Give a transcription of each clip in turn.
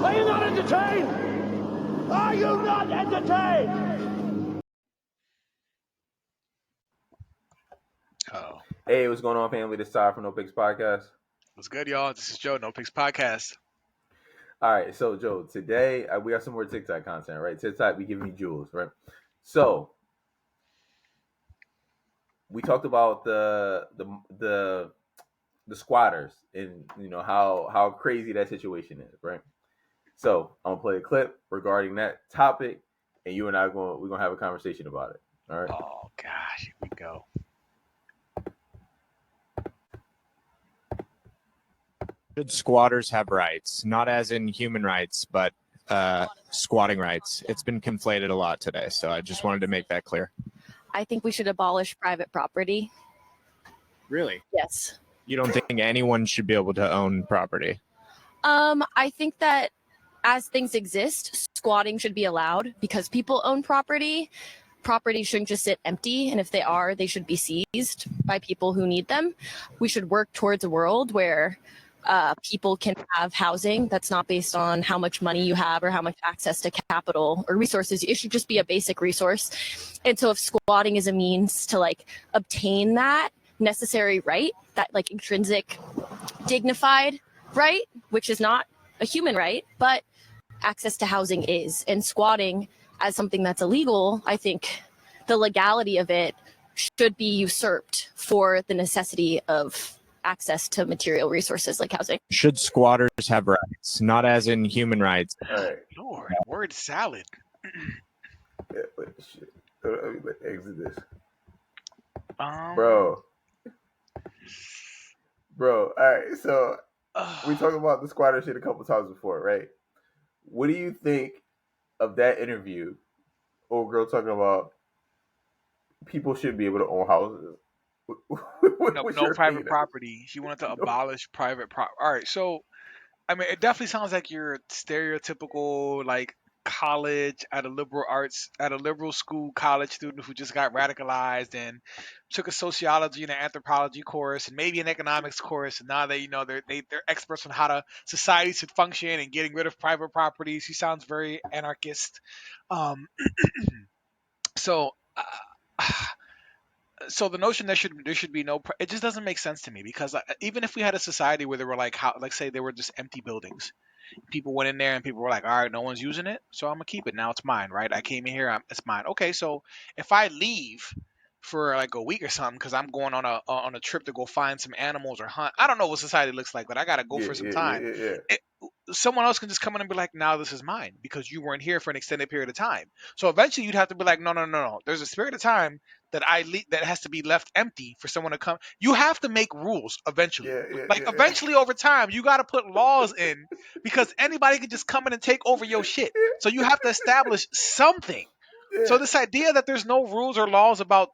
Are you not entertained? Are you not entertained? Oh, Hey, what's going on, family? This is Ty from No Picks Podcast. what's good, y'all? This is Joe, No Picks Podcast. All right, so Joe, today we got some more TikTok content, right? TikTok, we giving you jewels, right? So we talked about the squatters and how crazy that situation is, right? So I'm gonna play a clip regarding that topic, and you and I we're gonna have a conversation about it. All right. Oh gosh, here we go. Should squatters have rights? Not as in human rights, but squatting rights. It's been conflated a lot today, so I just wanted to make that clear. I think we should abolish private property. Really? Yes. You don't think anyone should be able to own property? I think that as things exist, squatting should be allowed because people own property. Property shouldn't just sit empty, and if they are, they should be seized by people who need them. We should work towards a world where people can have housing that's not based on how much money you have or how much access to capital or resources. It should just be a basic resource. And so if squatting is a means to obtain that necessary right, that intrinsic dignified right, which is not a human right, but access to housing is. And squatting as something that's illegal, I think the legality of it should be usurped for the necessity of access to material resources like housing. Should squatters have rights? Not as in human rights. All right. Lord, word salad. Yeah, wait, shit. Let me exit this, Um, bro. All right, so we talked about the squatter shit a couple times before, right? What do you think of that interview? Old girl talking about people should be able to own houses. no private property. She wanted to abolish private property. All right, so I mean, it definitely sounds like your stereotypical college at a liberal school college student who just got radicalized and took a sociology and an anthropology course and maybe an economics course, and now they're experts on how society should function and getting rid of private property. She sounds very anarchist. Um, so. So the notion there should be it just doesn't make sense to me, because even if we had a society where there were say there were just empty buildings, people went in there and people were like, all right, no one's using it, so I'm gonna keep it. Now it's mine, right? I came in here, it's mine. Okay, so if I leave for a week or something because I'm going on a trip to go find some animals or hunt, I don't know what society looks like, but I gotta go for some time. Someone else can just come in and be like, now this is mine because you weren't here for an extended period of time. So eventually you'd have to be like, no. There's a period of time that that has to be left empty for someone to come. You have to make rules eventually. Eventually over time, you got to put laws in, because anybody can just come in and take over your shit. So you have to establish something. So this idea that there's no rules or laws about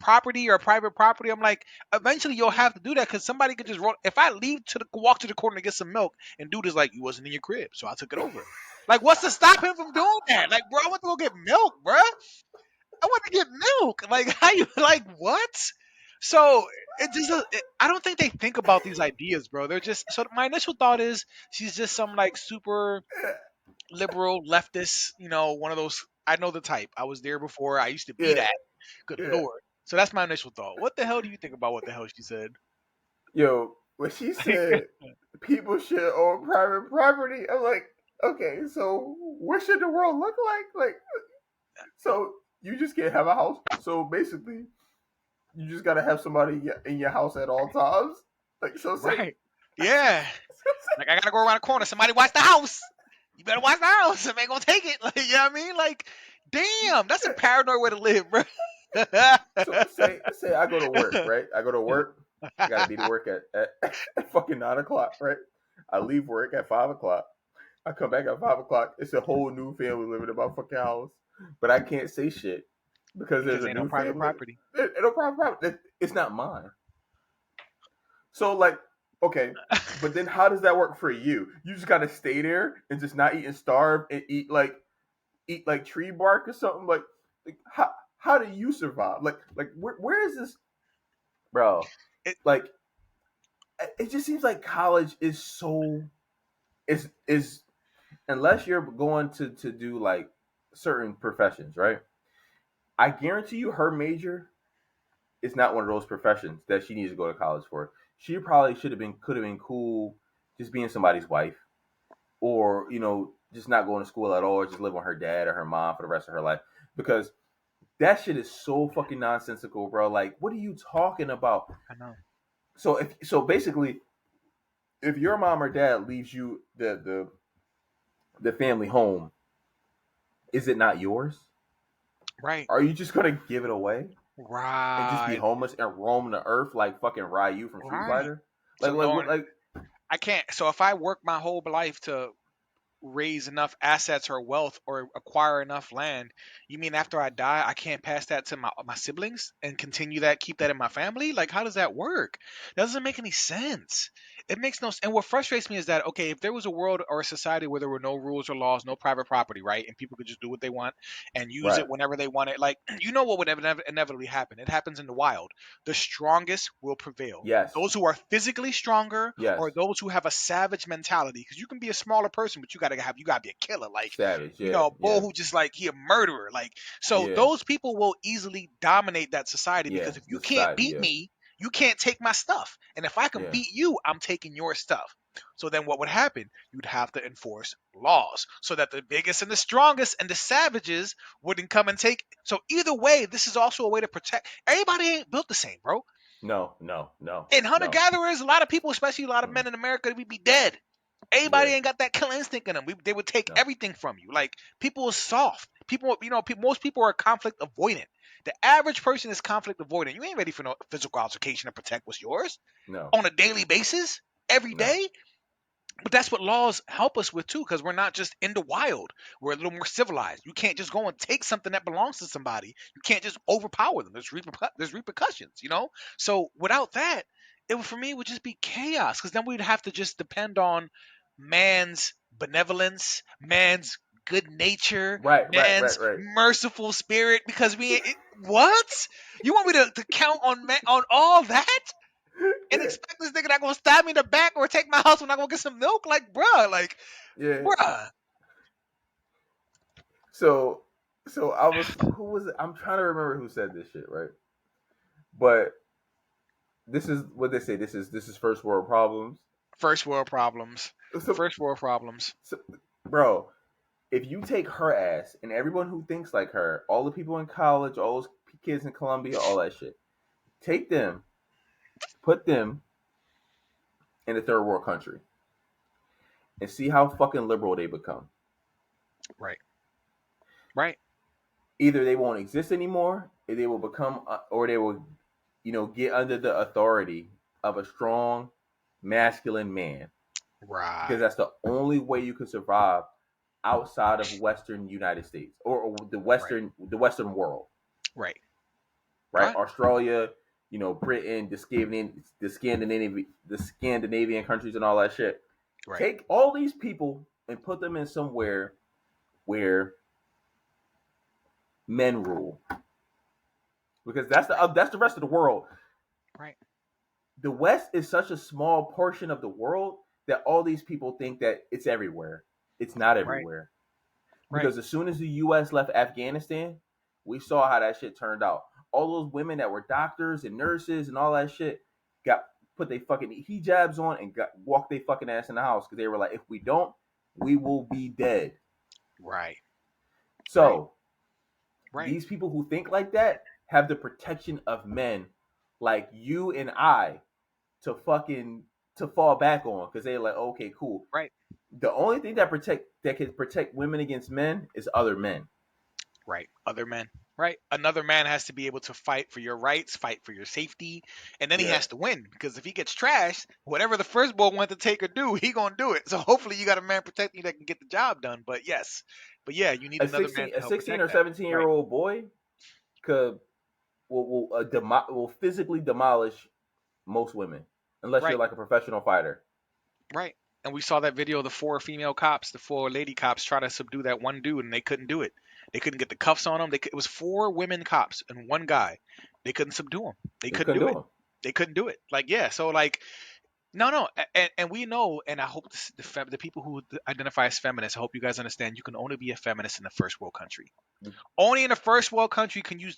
property or private property, I'm like, eventually you'll have to do that, because somebody could just if I leave walk to the corner to get some milk, and dude is like, you wasn't in your crib, so I took it over. What's to stop him from doing that? Bro, I want to go get milk, bro. I want to get milk. How you what? So I don't think they think about these ideas, bro. They're just, so my initial thought is she's just some super liberal leftist, one of those. I know the type. I was there before. I used to be that. Good Lord. So that's my initial thought. What the hell do you think about what the hell she said? Yo, when she said people should own private property, I'm like, okay, so what should the world look like? So you just can't have a house. So basically, you just gotta have somebody in your house at all times. Right. Yeah. I gotta go around the corner. Somebody watch the house. You better watch the house. Somebody gonna take it. You know what I mean? Damn, that's a paranoid way to live, bro. So say I go to work, right? I go to work. I gotta be to work at fucking 9 o'clock, right? I leave work at 5 o'clock. I come back at 5 o'clock. It's a whole new family living in my fucking house, but I can't say shit because there's a new private family. Property. There's no private property. It's not mine. So okay, but then how does that work for you? You just gotta stay there and just not eat and starve and eat tree bark or something. How do you survive? Where is this, bro? It just seems like college is so is unless you're going to do like certain professions, right? I guarantee you, her major is not one of those professions that she needs to go to college for. She probably could have been cool just being somebody's wife, or just not going to school at all, or just live with her dad or her mom for the rest of her life. Because that shit is so fucking nonsensical, bro. Like, what are you talking about? I know. So basically, if your mom or dad leaves you the family home, is it not yours? Right. Are you just gonna give it away and just be Right. homeless and roam the earth like fucking Ryu from Street Right. Fighter? So knowing Like I can't. So if I work my whole life to raise enough assets or wealth or acquire enough land, you mean after I die I can't pass that to my siblings and continue that, keep that in my family? Like, how does that work? That doesn't make any sense. It makes no sense. And what frustrates me is that, okay, if there was a world or a society where there were no rules or laws, no private property, right, and people could just do what they want and use right. it whenever they want it, like, you know what would inevitably happen? It happens in the wild. The strongest will prevail. Yes. Those who are physically stronger, Yes. or those who have a savage mentality, because you can be a smaller person, but you gotta be a killer, like, Savage. Yeah. a bull Yeah. who just like he a murderer, like, so Yeah. those people will easily dominate that society, Yeah. because if you The can't society, beat yeah. me, you can't take my stuff, and if I can Yeah. beat you, I'm taking your stuff. So then what would happen? You'd have to enforce laws so that the biggest and the strongest and the savages wouldn't come and take. So either way, this is also a way to protect. Everybody ain't built the same, bro. No. In hunter gatherers, a lot of people, especially a lot of men in America, we'd be dead. Everybody Yeah. ain't got that killer instinct in them. They would take No. everything from you. Like, people are soft. People, most people are conflict avoidant. The average person is conflict avoidant. You ain't ready for no physical altercation to protect what's yours No. on a daily basis, every No. day. But that's what laws help us with too, because we're not just in the wild. We're a little more civilized. You can't just go and take something that belongs to somebody. You can't just overpower them. There's repercussions, you know. So without that, for me, it would just be chaos, because then we'd have to just depend on man's benevolence, man's good nature, Right. man's merciful spirit. Because what? You want me to count on all that? And expect this nigga not gonna stab me in the back or take my house when I go get some milk? Like, bruh, Yeah. bruh. So who was it? I'm trying to remember who said this shit, right? But this is what they say. This is first world problems. First world problems. So, First world problems. so, bro, if you take her ass and everyone who thinks like her, all the people in college, all those kids in Columbia, all that shit, take them, put them in a third world country, and see how fucking liberal they become. Right. Right. Either they won't exist anymore, or they will become, or they will, get under the authority of a strong, masculine man. Right. Because that's the only way you can survive outside of Western United States or the Western world. Right. Australia, Britain, the Scandinavian countries and all that shit. Right. Take all these people and put them in somewhere where men rule, because that's the rest of the world. Right. The West is such a small portion of the world that all these people think that it's everywhere. It's not everywhere. Right. Because as soon as the U.S. left Afghanistan, we saw how that shit turned out. All those women that were doctors and nurses and all that shit put their fucking hijabs on and walked their fucking ass in the house, because they were like, if we don't, we will be dead. Right. So, right. These people who think like that have the protection of men like you and I to fall back on, because they're like, okay, cool. Right. The only thing that can protect women against men is other men. Right. Other men. Right. Another man has to be able to fight for your rights, fight for your safety, and then he has to win, because if he gets trashed, whatever the first boy wants to take or do, he gonna do it. So hopefully you got a man protecting you that can get the job done. But yeah, you need another man to help 16 or 17-year-old boy will physically demolish most women, unless you're like a professional fighter. Right. And we saw that video of the 4 female cops, the 4 lady cops, try to subdue that one dude, and they couldn't do it. They couldn't get the cuffs on him. It was 4 women cops and 1 guy. They couldn't subdue him. They couldn't do it. They couldn't do it. So No, and we know, and I hope the people who identify as feminists, I hope you guys understand. You can only be a feminist in a first world country. Only in a first world country can you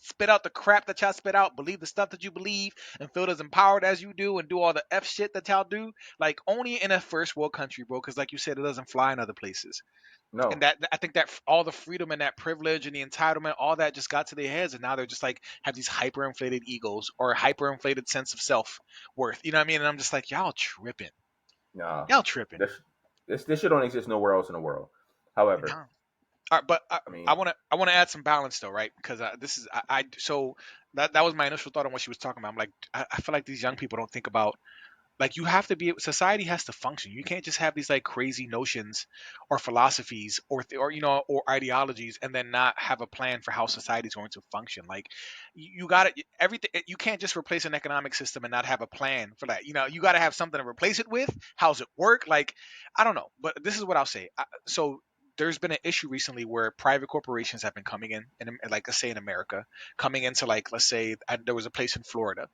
spit out the crap that y'all spit out, believe the stuff that you believe, and feel as empowered as you do, and do all the f shit that y'all do. Like only in a first world country, bro. Because like you said, it doesn't fly in other places. And No, that I think that all the freedom and that privilege and the entitlement, all that just got to their heads, and now they're just like have these hyperinflated egos or hyperinflated sense of self worth. You know what I mean? And I'm just like, nah. y'all tripping. This shit don't exist nowhere else in the world. However, Nah. All right, but I I mean, want to add some balance though, right? Because this is so that was my initial thought on what she was talking about. I'm like, I feel like these young people don't think about like you have to be society has to function. You can't just have these like crazy notions or philosophies or or ideologies and then not have a plan for how society is going to function. Like you got to everything. You can't just replace an economic system and not have a plan for that. You got to have something to replace it with. How's it work? Like I don't know, but this is what I'll say. So there's been an issue recently where private corporations have been coming in like let's say in America, coming into like let's say there was a place in Florida.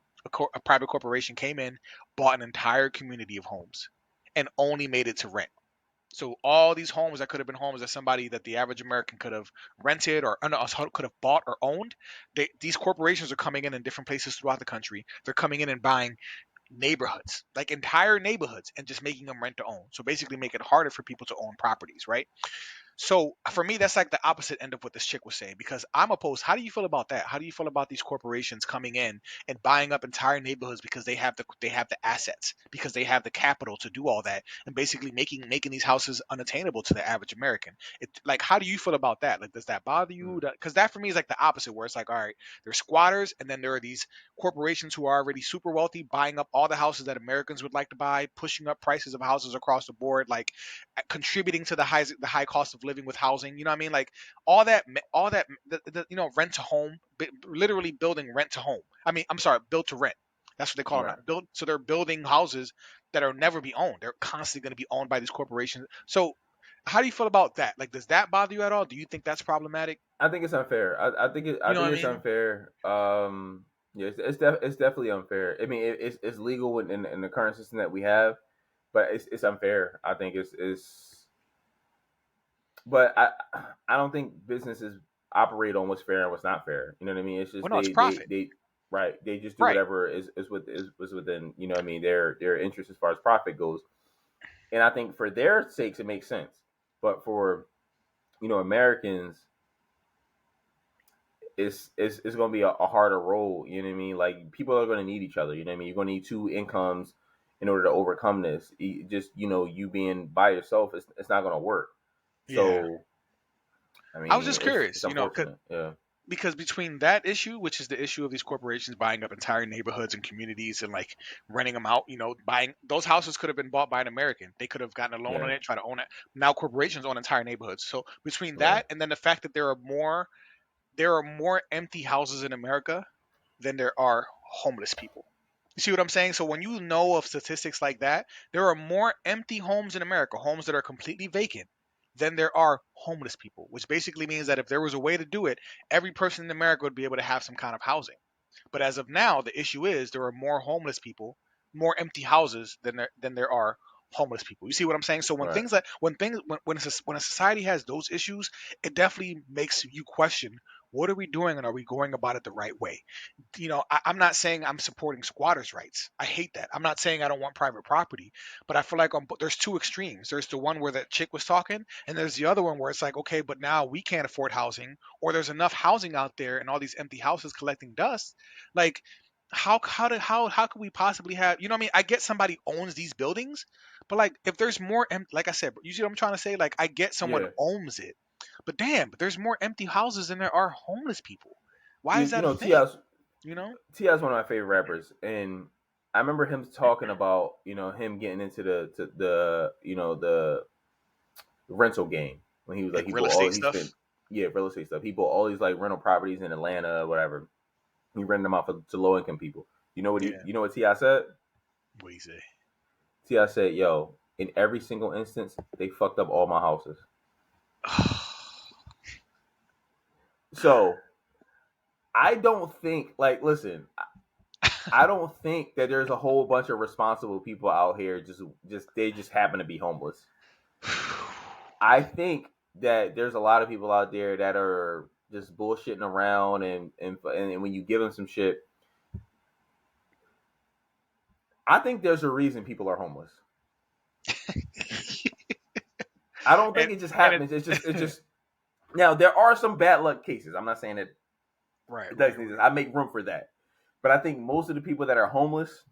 A private corporation came in, bought an entire community of homes, and only made it to rent. So all these homes that could have been homes that somebody that the average American could have rented or no, could have bought or owned, these corporations are coming in different places throughout the country. They're coming in and buying neighborhoods, like entire neighborhoods, and just making them rent to own. So basically, make it harder for people to own properties, right? So for me, that's like the opposite end of what this chick was saying because I'm opposed. How do you feel about that? How do you feel about these corporations coming in and buying up entire neighborhoods because they have the assets, because they have the capital to do all that, and basically making these houses unattainable to the average American? Like how do you feel about that? Like does that bother you? Because that for me is like the opposite, where it's like all right, there's squatters, and then there are these corporations who are already super wealthy buying up all the houses that Americans would like to buy, pushing up prices of houses across the board, like contributing to the high cost of living with housing. You know what I mean? Like all that rent to home, literally building rent to home. I mean, I'm sorry, build to rent. That's what they call it right. now. Build so they're building houses that are never be owned. They're constantly going to be owned by these corporations. So how do you feel about that? Like, does that bother you at all? Do you think that's problematic? I think it's unfair. You I know think what I it's mean? unfair. Yeah, it's definitely unfair. I mean, it's legal in the current system that we have, but it's unfair. I think but I don't think businesses operate on what's fair and what's not fair. You know what I mean? It's Well, just no, it's profit, they right. They just do right? whatever is within, you know what I mean, their interest as far as profit goes. And I think for their sakes it makes sense. But for, Americans, it's going to be a harder role. You know what I mean? Like people are going to need each other. You know what I mean? You're going to need two incomes in order to overcome this. Just, you being by yourself, it's not going to work. Yeah. So I I was mean, just it's curious, unfortunate. Yeah. because between that issue, which is the issue of these corporations buying up entire neighborhoods and communities and like renting them out, buying those houses could have been bought by an American. They could have gotten a loan on Yeah. it, try to own it. Now corporations own entire neighborhoods. So between Yeah. that and then the fact that there are more empty houses in America than there are homeless people. You see what I'm saying? So when you know of statistics like that, there are more empty homes in America, homes that are completely vacant, than there are homeless people, which basically means that if there was a way to do it, every person in America would be able to have some kind of housing. But as of now, the issue is there are more homeless people, more empty houses than there are homeless people. You see what I'm saying? So when Right. things like when a society has those issues, it definitely makes you question what are we doing and are we going about it the right way? I'm not saying I'm supporting squatters' rights. I hate that. I'm not saying I don't want private property, but I feel like there's two extremes. There's the one where that chick was talking, and there's the other one where it's like, okay, but now we can't afford housing, or there's enough housing out there, and all these empty houses collecting dust. Like, how could we possibly have? You know what I mean? I get somebody owns these buildings, but like if there's more, like I said, you see what I'm trying to say? Like I get someone Yeah. owns it, but damn, but there's more empty houses than there are homeless people. Why is You that a know, thing? T.I.'s You know? T.I.'s one of my favorite rappers, and I remember him talking about, him getting into the rental game when he was like Like real estate he spent, stuff. yeah, real estate stuff. He bought all these like rental properties in Atlanta or whatever. He rented them out to low income people. Yeah. You know what T.I. said? What do you say? T.I. said, "Yo, in every single instance, they fucked up all my houses." So I don't think, like, listen, I don't think that there's a whole bunch of responsible people out here they just happen to be homeless. I think that there's a lot of people out there that are just bullshitting around, and when you give them some shit, I think there's a reason people are homeless. I don't think it just happens. It's just now there are some bad luck cases. I'm not saying that it doesn't exist. I make room for that, but I think most of the people that are homeless.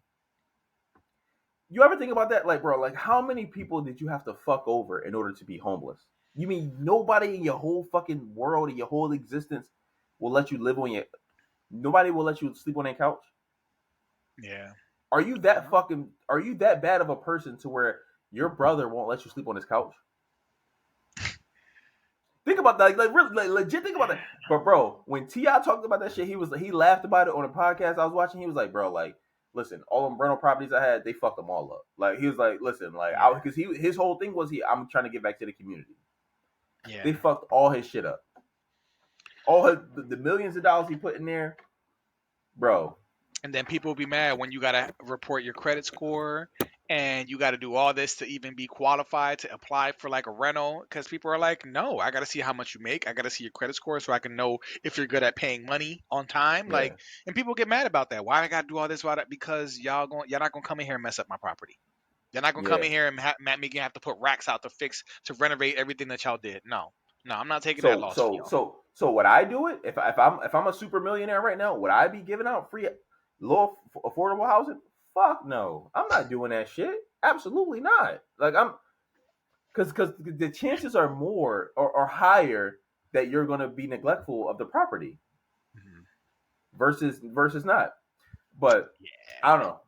You ever think about that? Like, bro, like how many people did you have to fuck over in order to be homeless? You mean nobody in your whole fucking world, in your whole existence, will let you live on your? Nobody will let you sleep on their couch. Yeah. Are you that fucking? Are you that bad of a person to where your brother won't let you sleep on his couch? Think about that, like legit. Think about that. But bro, when T.I. talked about that shit, he laughed about it on a podcast I was watching. He was like, bro, like, listen, all them rental properties I had, they fucked them all up. Like he was like, listen, like, because his whole thing was I'm trying to get back to the community. Yeah. They fucked all his shit up. All the millions of dollars he put in there, bro. And then people will be mad when you gotta report your credit score and you gotta do all this to even be qualified to apply for like a rental. Because people are like, no, I gotta see how much you make. I gotta see your credit score so I can know if you're good at paying money on time. Yeah. Like, and people get mad about that. Why I gotta do all this? Why? Because you're not gonna come in here and mess up my property. You're not gonna come in here and make me have to put racks out to renovate everything that y'all did. No, I'm not taking that loss for y'all. So would I do it if I'm a super millionaire right now? Would I be giving out free low affordable housing? Fuck no, I'm not doing that shit. Absolutely not. Like because the chances are more or higher that you're gonna be neglectful of the property versus not. But I don't know.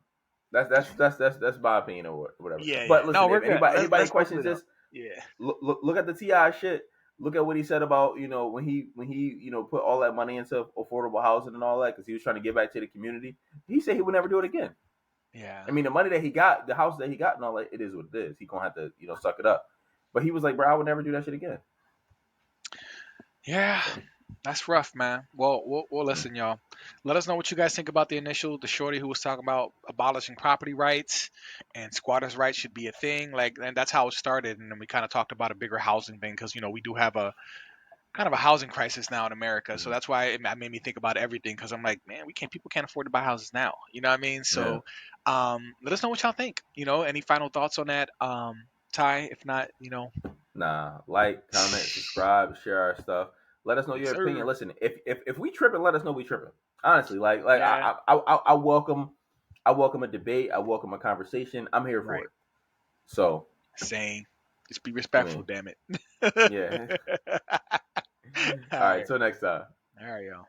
That's my opinion or whatever. Yeah. But listen, No, if anybody questions this, yeah. look at the T.I. shit. Look at what he said about when he put all that money into affordable housing and all that because he was trying to get back to the community. He said he would never do it again. Yeah. I mean, the money that he got, the house that he got, and all that, it is what it is. He gonna have to suck it up. But he was like, bro, I would never do that shit again. Yeah. That's rough, man. Well, we'll listen, y'all. Let us know what you guys think about the shorty who was talking about abolishing property rights and squatters' rights should be a thing. Like, and that's how it started. And then we kind of talked about a bigger housing thing because we do have a kind of a housing crisis now in America. So that's why it made me think about everything because I'm like, man, people can't afford to buy houses now. You know what I mean? So, let us know what y'all think. Any final thoughts on that? Ty, if not, Nah, like, comment, subscribe, share our stuff. Let us know your opinion. Listen, if we tripping, let us know we tripping. Honestly, Yeah. I welcome a debate. I welcome a conversation. I'm here for it. So same. Just be respectful, damn it. Yeah. All right. Till next time. All right, y'all.